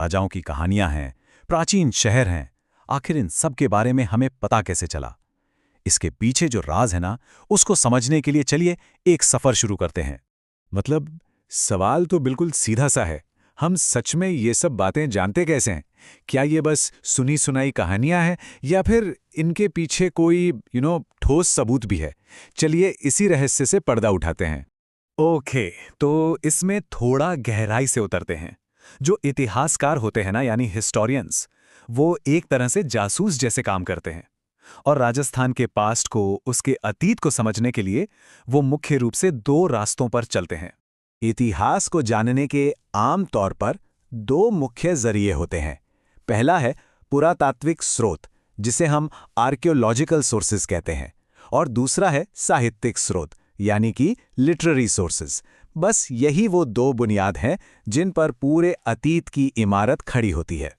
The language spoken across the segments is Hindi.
राजाओं की कहानियां हैं, प्राचीन शहर हैं। आखिर इन सब के बारे में हमें पता कैसे चला? इसके पीछे जो राज है ना, उसको समझने के लिए चलिए एक सफर शुरू करते हैं। मतलब सवाल तो बिल्कुल सीधा सा है। हम सच में ये सब बातें जानते कैसे हैं? क्या ये बस सुनी सुनाई कहानियां हैं या फिर इनके पीछे कोई ठोस सबूत भी है? चलिए इसी रहस्य से पर्दा उठाते हैं। ओके, तो इसमें थोड़ा गहराई से उतरते हैं। जो इतिहासकार होते हैं ना, यानी हिस्टोरियंस, वो एक तरह से जासूस जैसे काम करते हैं। और राजस्थान के पास्ट को, उसके अतीत को समझने के लिए वो मुख्य रूप से दो रास्तों पर चलते हैं। इतिहास को जानने के आम तौर पर दो मुख्य जरिए होते हैं। पहला है पुरातात्विक स्रोत, जिसे हम आर्कियोलॉजिकल सोर्सेज कहते हैं, और दूसरा है साहित्यिक स्रोत, यानी कि लिटरेरी सोर्सेज। बस यही वो दो बुनियाद हैं जिन पर पूरे अतीत की इमारत खड़ी होती है।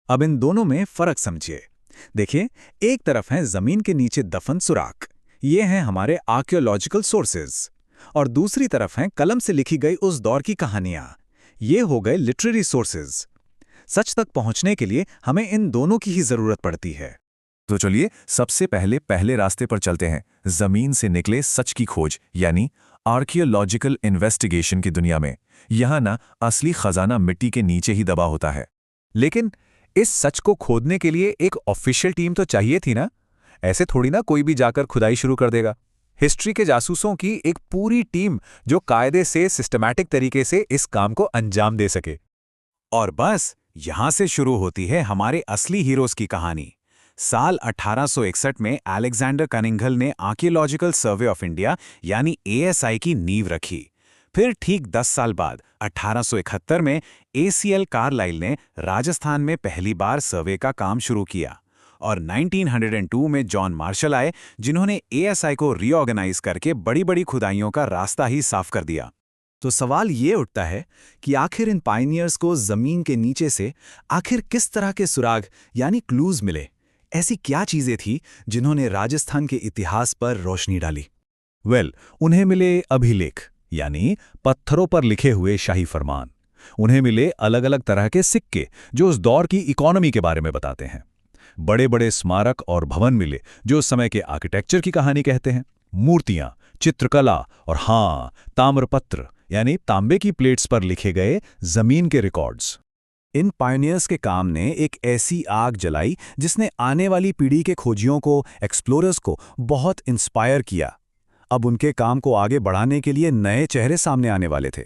अब इन दोनों में फर्क समझिए। देखिए, एक तरफ है जमीन के नीचे दफन सुराख, ये हैं हमारे आर्कियोलॉजिकल सोर्सेज, और दूसरी तरफ हैं कलम से लिखी गई उस दौर की कहानियां, ये हो गए लिटरेरी सोर्सेज। सच तक पहुंचने के लिए हमें इन दोनों की ही जरूरत पड़ती है। तो चलिए सबसे पहले रास्ते पर चलते हैं, जमीन से निकले सच की खोज यानी आर्कियोलॉजिकल इन्वेस्टिगेशन की दुनिया में। यहाँ ना असली खजाना मिट्टी के नीचे ही दबा होता है। लेकिन इस सच को खोदने के लिए एक ऑफिशियल टीम तो चाहिए थी ना? ऐसे थोड़ी ना कोई भी जाकर खुदाई शुरू कर देगा। हिस्ट्री के जासूसों की एक पूरी टीम जो कायदे से सिस्टमैटिक तरीके से इस काम को अंजाम दे सके। और बस यहां से शुरू होती है हमारे असली हीरोज की कहानी। साल 1861 में अलेक्जेंडर कनिंघल ने आर्कियोलॉजिकल सर्वे ऑफ इंडिया यानी एएसआई की नींव रखी। फिर ठीक 10 साल बाद 1871 में एसीएल कार्लाइल ने राजस्थान में पहली बार सर्वे का काम शुरू किया, और 1902 में जॉन मार्शल आए, जिन्होंने एएसआई को रीऑर्गेनाइज करके बड़ी-बड़ी खुदाइयों का रास्ता ही साफ कर दिया। तो सवाल ये उठता है कि आखिर इन पायनियर्स को जमीन के नीचे से आखिर किस तरह के सुराग यानी क्लूज मिले? ऐसी क्या चीजें थी जिन्होंने राजस्थान के इतिहास पर रोशनी डाली? उन्हें मिले अभिलेख यानी पत्थरों पर लिखे हुए शाही फरमान। उन्हें मिले अलग अलग तरह के सिक्के जो उस दौर की इकोनॉमी के बारे में बताते हैं। बड़े बड़े स्मारक और भवन मिले जो उस समय के आर्किटेक्चर की कहानी कहते हैं। मूर्तियां, चित्रकला और ताम्रपत्र यानी तांबे की प्लेट्स पर लिखे गए जमीन के रिकॉर्ड्स। इन पायनियर्स के काम ने एक ऐसी आग जलाई जिसने आने वाली पीढ़ी के खोजियों को, एक्सप्लोरर्स को बहुत इंस्पायर किया। अब उनके काम को आगे बढ़ाने के लिए नए चेहरे सामने आने वाले थे।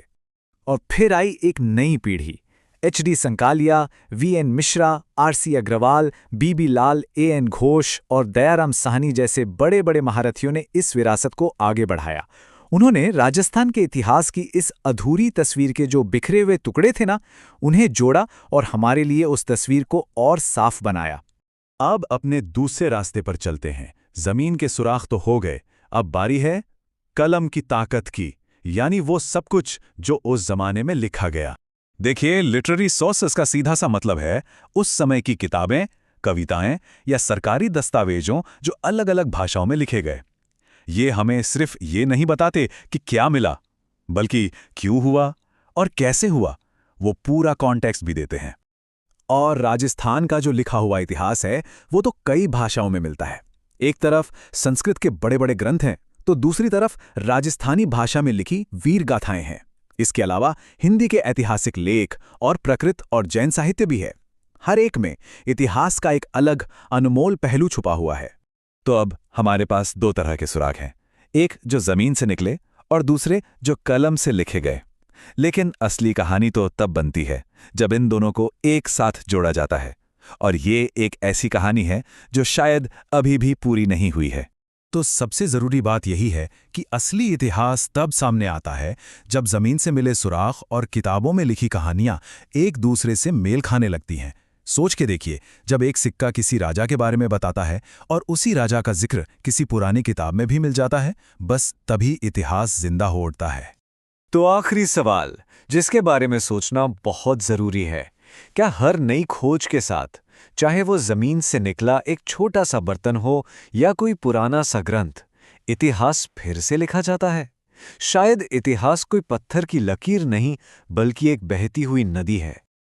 और फिर आई एक नई पीढ़ी। HD. Sankalia, VN. Mishra, RC. Agrawal, BB. Lal, AN. Ghosh और दयाराम साहनी जैसे बड़े बड़े महारथियों ने इस विरासत को आगे बढ़ाया। उन्होंने राजस्थान के इतिहास की इस अधूरी तस्वीर के जो बिखरे हुए टुकड़े थे ना, उन्हें जोड़ा और हमारे लिए उस तस्वीर को और साफ बनाया। अब अपने दूसरे रास्ते पर चलते हैं। जमीन के सुराख तो हो गए, अब बारी है कलम की ताकत की, यानी वो सब कुछ जो उस जमाने में लिखा गया। देखिए, लिटरेरी सोर्सेस का सीधा सा मतलब है उस समय की किताबें, कविताएं या सरकारी दस्तावेजों जो अलग अलग भाषाओं में लिखे गए। ये हमें सिर्फ ये नहीं बताते कि क्या मिला, बल्कि क्यों हुआ और कैसे हुआ, वो पूरा कॉन्टेक्स्ट भी देते हैं। और राजस्थान का जो लिखा हुआ इतिहास है वो तो कई भाषाओं में मिलता है। एक तरफ संस्कृत के बड़े बड़े ग्रंथ हैं, तो दूसरी तरफ राजस्थानी भाषा में लिखी वीर गाथाएं हैं। इसके अलावा हिंदी के ऐतिहासिक लेख और प्रकृत और जैन साहित्य भी है। हर एक में इतिहास का एक अलग अनमोल पहलू छुपा हुआ है। तो अब हमारे पास दो तरह के सुराग हैं, एक जो जमीन से निकले और दूसरे जो कलम से लिखे गए। लेकिन असली कहानी तो तब बनती है जब इन दोनों को एक साथ जोड़ा जाता है, और ये एक ऐसी कहानी है जो शायद अभी भी पूरी नहीं हुई है। तो सबसे जरूरी बात यही है कि असली इतिहास तब सामने आता है जब जमीन से मिले सुराख और किताबों में लिखी कहानियां एक दूसरे से मेल खाने लगती हैं। सोच के देखिए, जब एक सिक्का किसी राजा के बारे में बताता है और उसी राजा का जिक्र किसी पुरानी किताब में भी मिल जाता है, बस तभी इतिहास जिंदा हो उठता है। तो आखिरी सवाल जिसके बारे में सोचना बहुत जरूरी है, क्या हर नई खोज के साथ, चाहे वो जमीन से निकला एक छोटा सा बर्तन हो या कोई पुराना सा ग्रंथ, इतिहास फिर से लिखा जाता है? शायद इतिहास कोई पत्थर की लकीर नहीं, बल्कि एक बहती हुई नदी है,